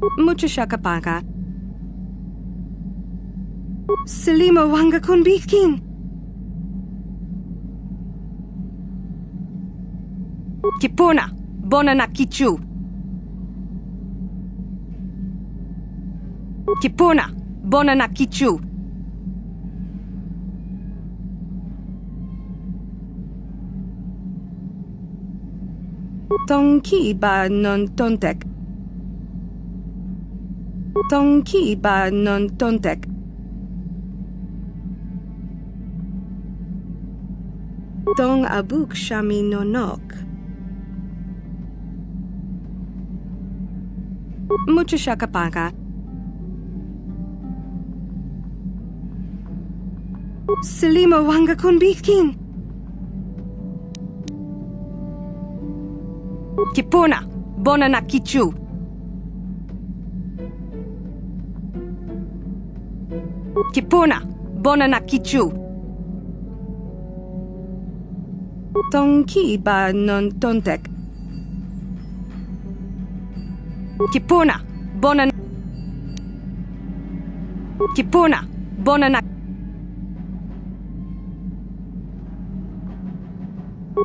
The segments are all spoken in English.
Mucho siya kapaka. Salima wanga kon bikin. Kipuna, bona na kichu. Kipuna, bona na kichu. Tongki ba non tontek. Tongki ba non tontek. Tong abuk shami nonok. Mucho siya kapaka. Salima wanga kon bikin. Kipuna, bona na kichu. Kipuna, bona na kichu. Tongki ba non tontek. Kipuna, bona na... Kipuna, bona na...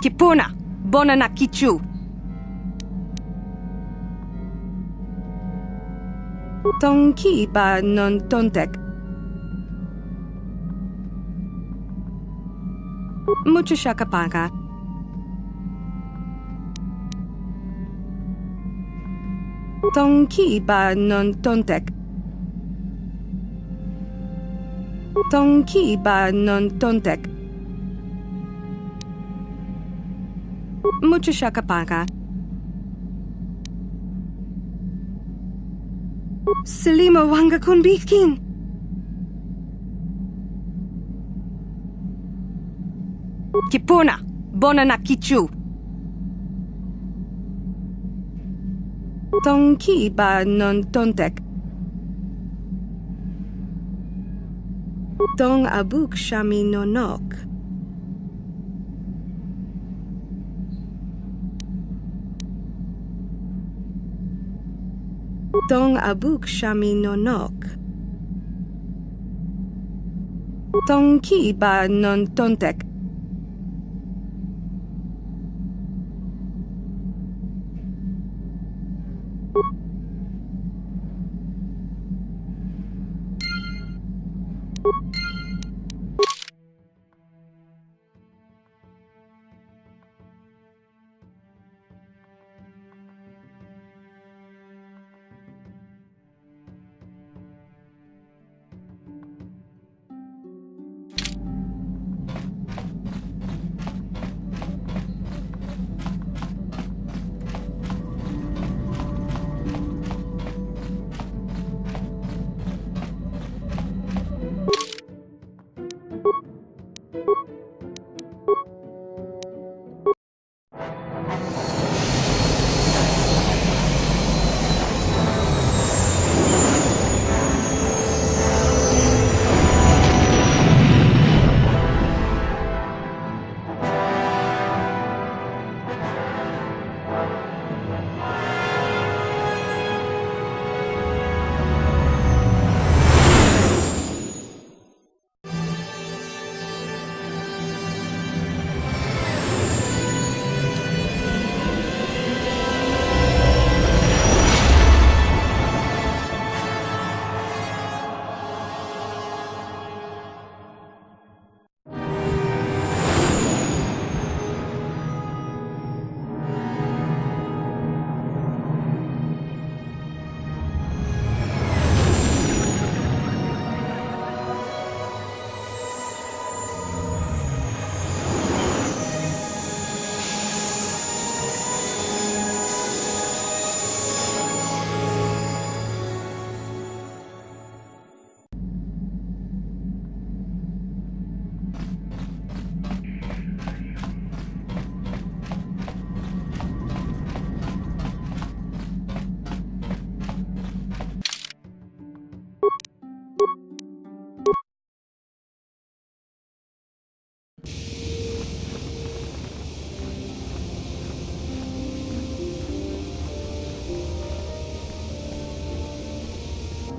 Kipuna, bona na kichu. Tongki ba non tontek. Mucho siya kapaka. Tongki ba non tontek. Tongki ba non tontek. Mucho siya kapaka. Salima wanga kon bikin. Kipuna, bona na kichu. Tongki ba non tontek. Tong abuk shami nonok. Tong abuk shami nonok. Tongki ba non tontek.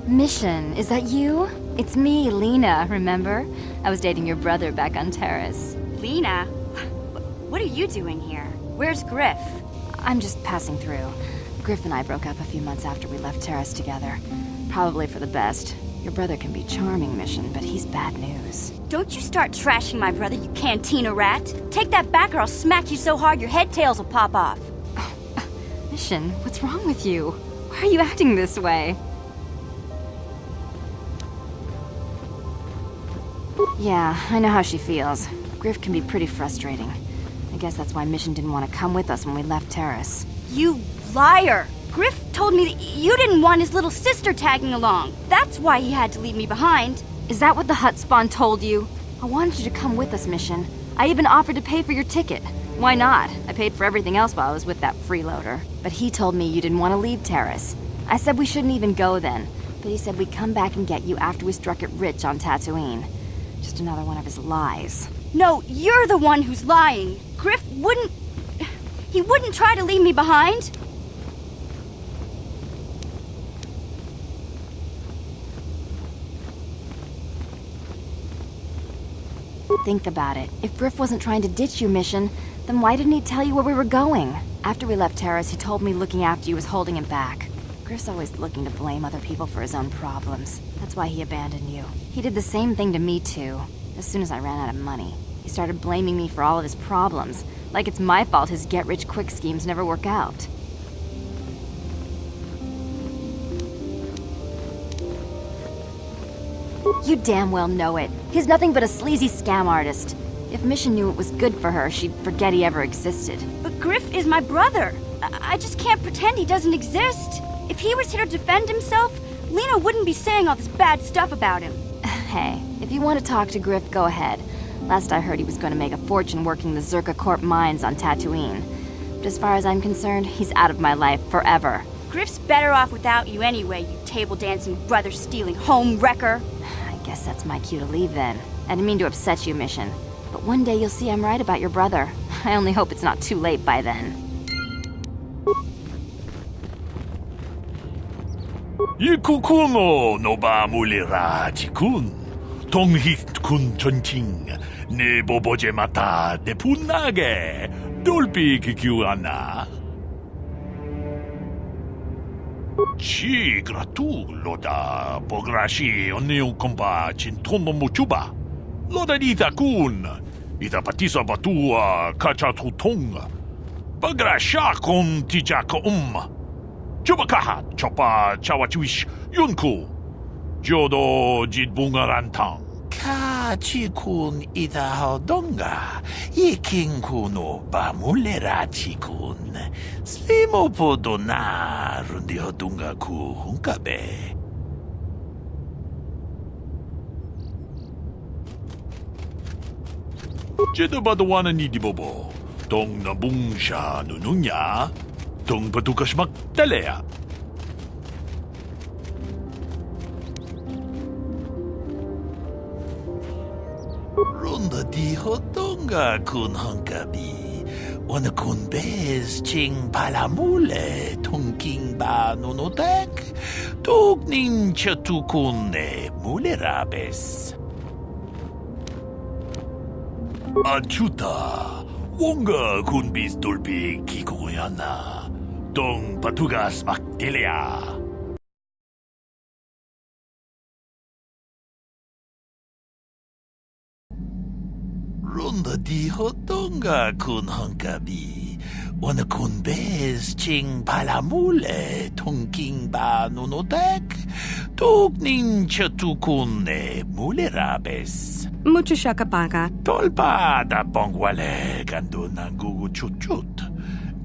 Mission, is that you? It's me, Lena, remember? I was dating your brother back on Terrace. Lena? What are you doing here? Where's Griff? I'm just passing through. Griff and I broke up a few months after we left Terrace together. Probably for the best. Your brother can be charming, Mission, but he's bad news. Don't you start trashing my brother, you cantina rat. Take that back or I'll smack you so hard your head tails will pop off. Mission, what's wrong with you? Why are you acting this way? Yeah, I know how she feels. Griff can be pretty frustrating. I guess that's why Mission didn't want to come with us when we left Terrace. You liar! Griff told me that you didn't want his little sister tagging along. That's why he had to leave me behind. Is that what the hut spawn told you? I wanted you to come with us, Mission. I even offered to pay for your ticket. Why not? I paid for everything else while I was with that freeloader. But he told me you didn't want to leave Terrace. I said we shouldn't even go then. But he said we'd come back and get you after we struck it rich on Tatooine. Just another one of his lies. No, you're the one who's lying. Griff wouldn't... He wouldn't try to leave me behind. Think about it. If Griff wasn't trying to ditch you, Mission, then why didn't he tell you where we were going? After we left Terrace, he told me looking after you was holding him back. Griff's always looking to blame other people for his own problems. That's why he abandoned you. He did the same thing to me, too. As soon as I ran out of money, he started blaming me for all of his problems. Like it's my fault his get-rich-quick schemes never work out. You damn well know it. He's nothing but a sleazy scam artist. If Mission knew it was good for her, she'd forget he ever existed. But Griff is my brother. I just can't pretend he doesn't exist. If he was here to defend himself, Lena wouldn't be saying all this bad stuff about him. Hey, if you want to talk to Griff, go ahead. Last I heard he was going to make a fortune working the Zerka Corp mines on Tatooine. But as far as I'm concerned, he's out of my life forever. Griff's better off without you anyway, you table-dancing, brother-stealing home wrecker. I guess that's my cue to leave then. I didn't mean to upset you, Mission. But one day you'll see I'm right about your brother. I only hope it's not too late by then. Ikukuno no ba mulira jikun. Tonghit kun chonching. Ne boboje mata de punage. Dolpi kikiwana. Chi gratu loda pograshi oneu komba chintono muchuba. Loda dita kun. Ita patisa batua kachatutong. Bagrasha kon tijaka Chubakaha chopa chawachuish yunku. Jodo jidbungarantang. Kachikun ita hodonga. Ikinkuno bamulera chikun. Slimo podona rundi hodunga ku hunkabe. Jedo badawana ni dibobo. Tong nabungsha nununya. Tong patukas magtalea. Ronda di hodonga kun hankabi. Wana kun bez ching palamule tongking ba nunotek. Tugnin chatukune mulerabes. Achuta. Wonga kun bis dolpi kikoyana. Tong patugas magtilea. Ronda di hodonga kun hankabi. Wana kun bez ching palamule tongking ba nunotek. Tugnin chatukune mulerabes. Mucho shakapaka. Tolpa da bongwale gando nangugu chut.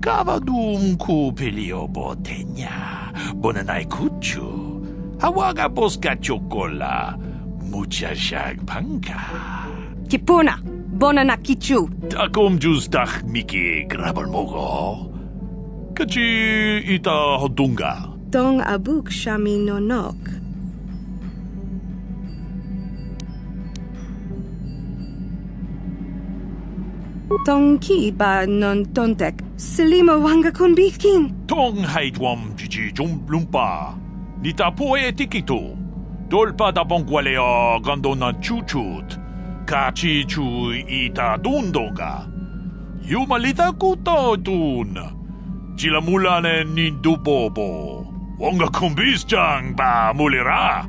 Kavadum ku pelio botenya. Bonanai kuchu. Hawaga boska chokola. Mucha shag panka. Kipuna. Bonana kichu. Takom justach miki grabal mogo. Kachi ita hodunga. Tong abuk shami nonok. Tong ki ba non tontek. Selima wanga kun bikin. Tong haidwam jiji jum lumpa. Nita poe tikitu. Dolpa da bongwaleo gandona chuchut. Kachi chu ita dundonga. Yumalita kuto dun. Chilamulane nindubobo. Wonga kumbisjang ba mulira.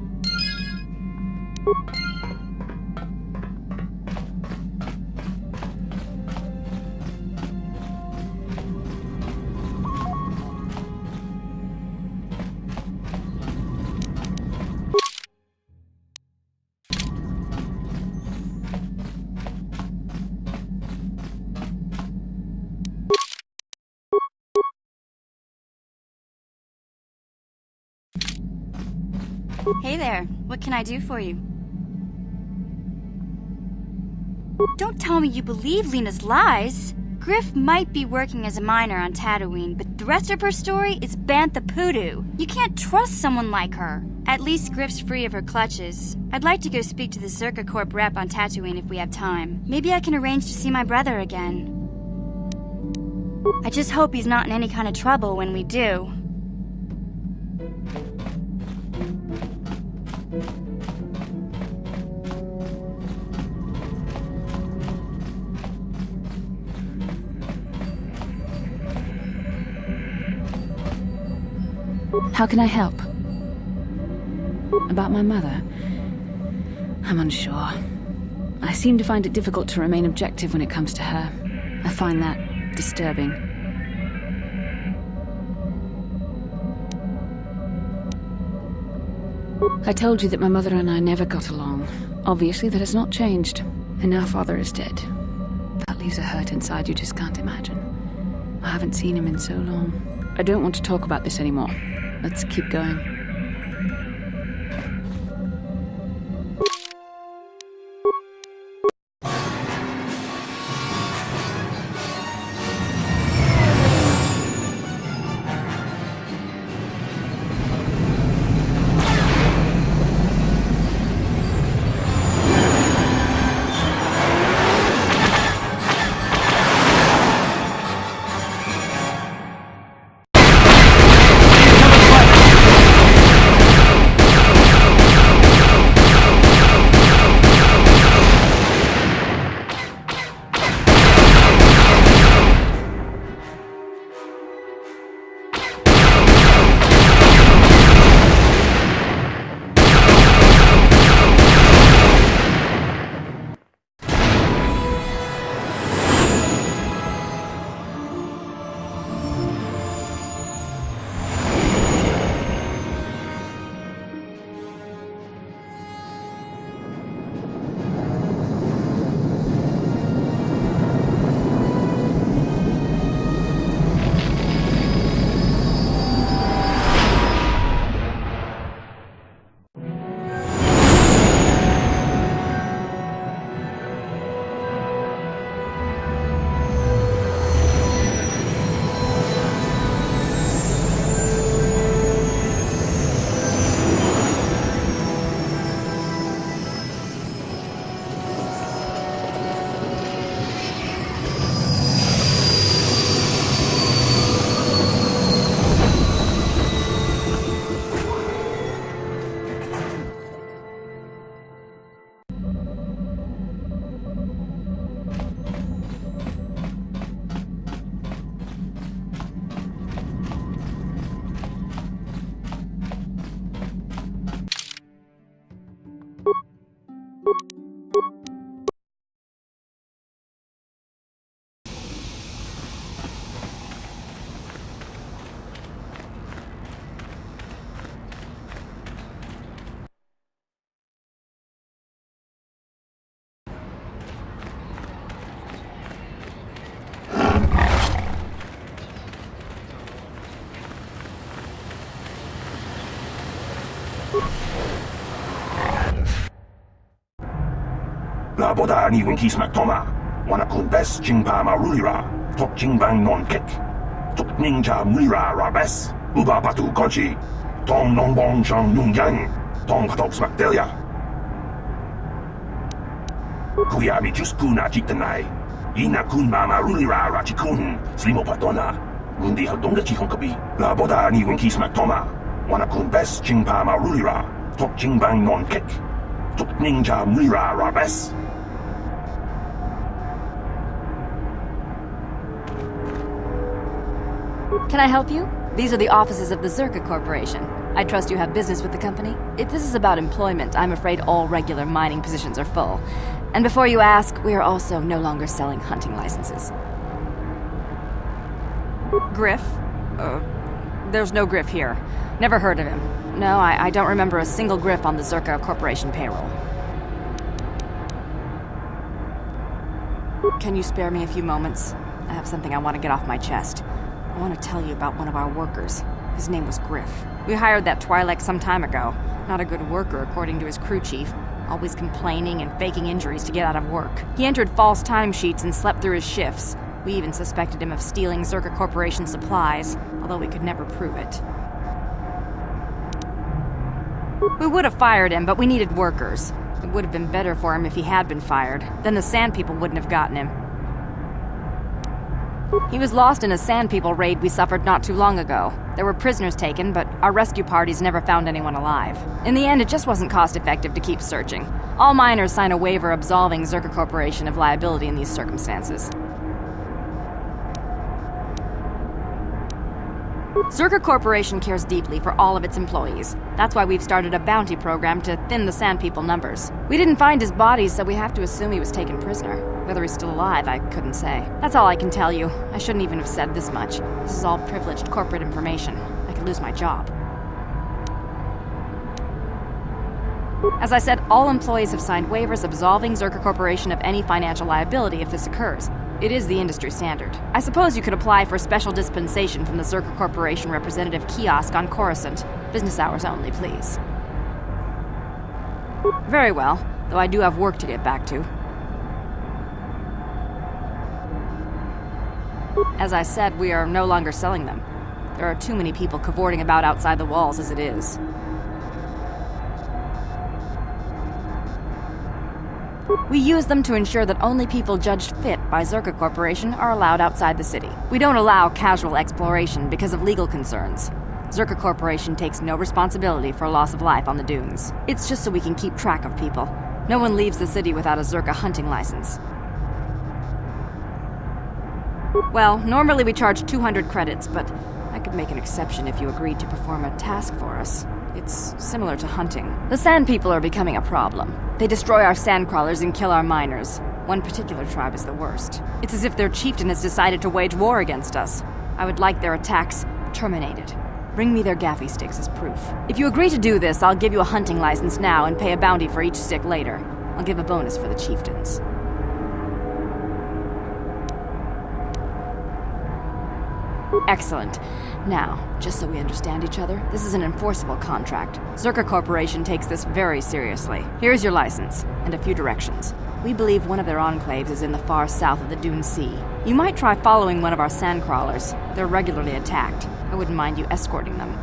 Hey there, what can I do for you? Don't tell me you believe Lena's lies. Griff might be working as a miner on Tatooine, but the rest of her story is bantha poodoo. You can't trust someone like her. At least Griff's free of her clutches. I'd like to go speak to the Circa Corp rep on Tatooine if we have time. Maybe I can arrange to see my brother again. I just hope he's not in any kind of trouble when we do. How can I help? About my mother? I'm unsure. I seem to find it difficult to remain objective when it comes to her. I find that disturbing. I told you that my mother and I never got along. Obviously, that has not changed. And now Father is dead. That leaves a hurt inside you just can't imagine. I haven't seen him in so long. I don't want to talk about this anymore. Let's keep going. Laboda ni winkis maktoma. Wana kunbes jingpa marulira. Tok jingbang non kek. Tok ninja mulira rabes. Uba batu goji. Tom non bong chang nung yang. Tom patok smakdelia. Kuya mi just kuna jitanai. Ina kun mama rulira rachikun. Slimo patona. Mundi hadonga chihonkabi. Laboda ni winkis maktoma. Wanakun bes Jingpa Marulira, Tok Jingbang non kek, Tok Ninja Mura Rabes. Can I help you? These are the offices of the Zerka Corporation. I trust you have business with the company? If this is about employment, I'm afraid all regular mining positions are full. And before you ask, we are also no longer selling hunting licenses. Griff? There's no Griff here. Never heard of him. No, I don't remember a single Griff on the Zerka Corporation payroll. Can you spare me a few moments? I have something I want to get off my chest. I want to tell you about one of our workers. His name was Griff. We hired that Twi'lek some time ago. Not a good worker, according to his crew chief. Always complaining and faking injuries to get out of work. He entered false timesheets and slept through his shifts. We even suspected him of stealing Zerka Corporation supplies, although we could never prove it. We would have fired him, but we needed workers. It would have been better for him if he had been fired. Then the Sand People wouldn't have gotten him. He was lost in a Sand People raid we suffered not too long ago. There were prisoners taken, but our rescue parties never found anyone alive. In the end, it just wasn't cost-effective to keep searching. All miners sign a waiver absolving Zerka Corporation of liability in these circumstances. Zerka Corporation cares deeply for all of its employees. That's why we've started a bounty program to thin the Sand People numbers. We didn't find his body, so we have to assume he was taken prisoner. Whether he's still alive, I couldn't say. That's all I can tell you. I shouldn't even have said this much. This is all privileged corporate information. I could lose my job. As I said, all employees have signed waivers absolving Zerka Corporation of any financial liability if this occurs. It is the industry standard. I suppose you could apply for special dispensation from the Zerka Corporation representative kiosk on Coruscant. Business hours only, please. Very well, though I do have work to get back to. As I said, we are no longer selling them. There are too many people cavorting about outside the walls as it is. We use them to ensure that only people judged fit by Zerka Corporation are allowed outside the city. We don't allow casual exploration because of legal concerns. Zerka Corporation takes no responsibility for loss of life on the dunes. It's just so we can keep track of people. No one leaves the city without a Zerka hunting license. Well, normally we charge 200 credits, but I could make an exception if you agreed to perform a task for us. It's similar to hunting. The Sand People are becoming a problem. They destroy our sandcrawlers and kill our miners. One particular tribe is the worst. It's as if their chieftain has decided to wage war against us. I would like their attacks terminated. Bring me their gaffy sticks as proof. If you agree to do this, I'll give you a hunting license now and pay a bounty for each stick later. I'll give a bonus for the chieftains. Excellent. Now, just so we understand each other, this is an enforceable contract. Zerka Corporation takes this very seriously. Here's your license, and a few directions. We believe one of their enclaves is in the far south of the Dune Sea. You might try following one of our sandcrawlers. They're regularly attacked. I wouldn't mind you escorting them.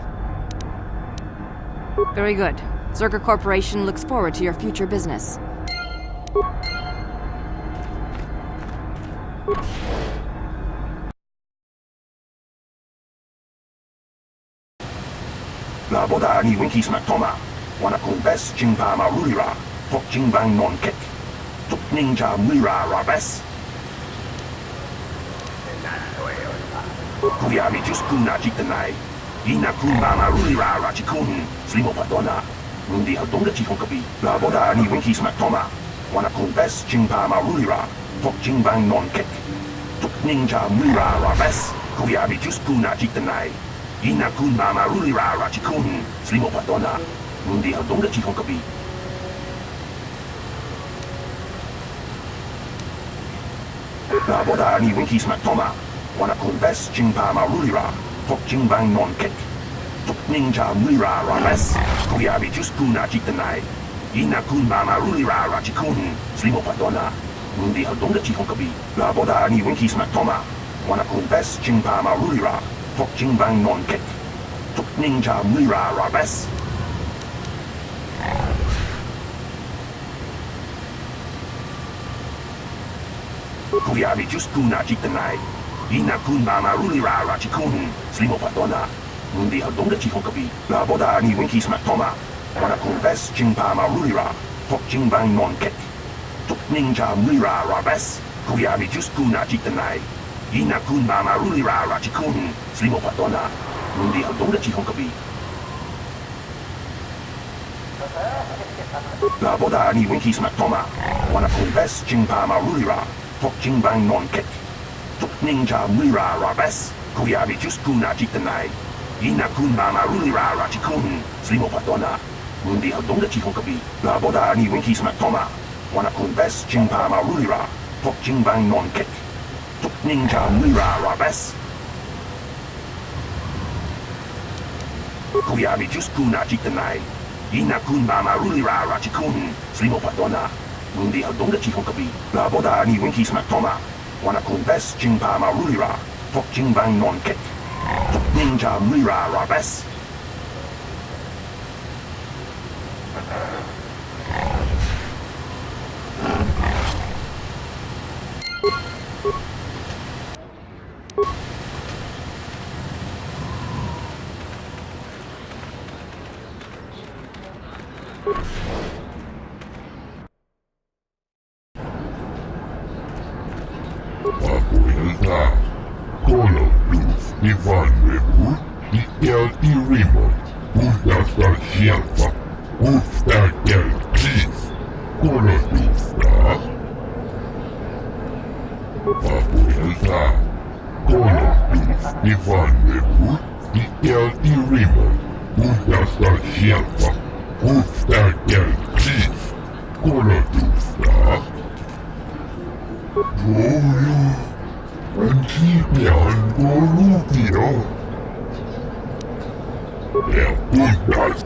Very good. Zerka Corporation looks forward to your future business. La boda ni winki smak toma. Wanakun bes Jingpa Marulira, Tok Jingbang non kek, Tok Ninja Mura Rabes. Kuyabi just kuna jitanai. Ina kumba Marulira Rachikun, Slimo Padona. Mundi Hadonga Chihonkabi. La boda ni winki smak toma. Wanakun bes Jingpa Marulira, Tok Jingbang non kek, Tok Ninja Mura Rabes. Kuyabi just kuna jitanai. Ina kumba Marulira Rachikun, Slimo Padona. Mundi Hadonga Chihonkabi. La boda ni winki smak toma. Wanakun bes Jingpa Marulira, Tok Jingbang non kek, Tok Ninja Mura Rabes. Kuyabi just kuna jitanai. Ina kumba Marulira Rachikun, Slimo Padona. Mundi Hadonga Chihonkabi. La boda ni winki smak toma. Wanakun bes Jingpa Marulira, Tok Jingbang non kek, Tok Ninja Mura Rabes. Kuyabi just kuna jitanai. Ina kumba Marulira Rachikun, Slimo Padona. Mundi hadongdachi honkabi, la boda ni winki smack toma. Wana kumbes jingpama rulira, tok jingbang non kek. Tok ninja mulira rabes, kuyabi juskuna jitanai. Ina kun mama rulira rachikun, slimo patona. Mundi hadongdachi honkabi. La boda ni winki smack toma. Wana kumbes jingpama rulira, tok jingbang non kek. Tok ninja mulira rabes, kuyabi juskuna jitanai. Ina kun mama rulira rachikun, slimo patona. Mundi hadongdachi honkabi, la boda ni winki smack toma. Wana kumbes jingpama rulira, tok jingbang non kek. Tok ninja mulira rabes. Kuyabi juskuna jitanai. Ina kun mama rulira rachikun, slimo patona. Mundi hadongdachi honkabi, la boda ni winki smack toma. Wana kumbes jingpama rulira, tok jingbang non kek. Tok ninja mulira rabes. Papuelta, Colo Luz, Ivan Webu, Miguel y Rimo, Usta Sierpa, Usta del Cliff, Colo Luz, Papuelta, Colo Luz, Ivan Webu, Miguel y Rimo, Usta Sierpa, Usta del Cliff, Colo Luz, Antibian Volupio. Der Bundas.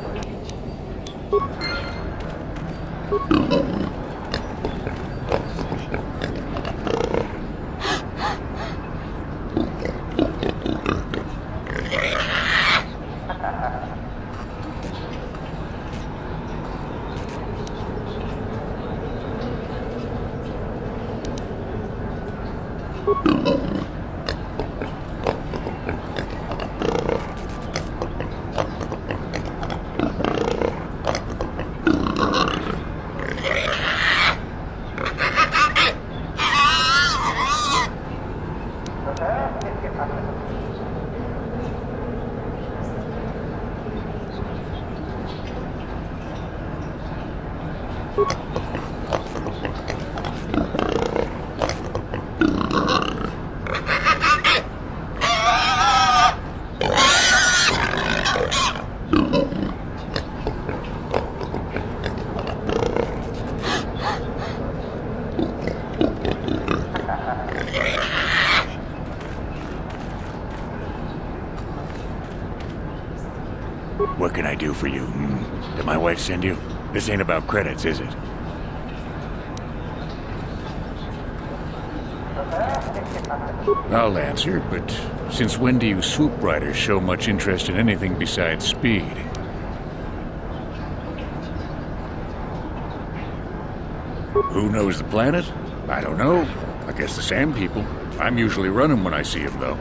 What can I do for you? Did my wife send you? This ain't about credits, is it? I'll answer, but since when do you swoop riders show much interest in anything besides speed? Who knows the planet? I don't know. I guess the sand people. I'm usually running when I see them, though.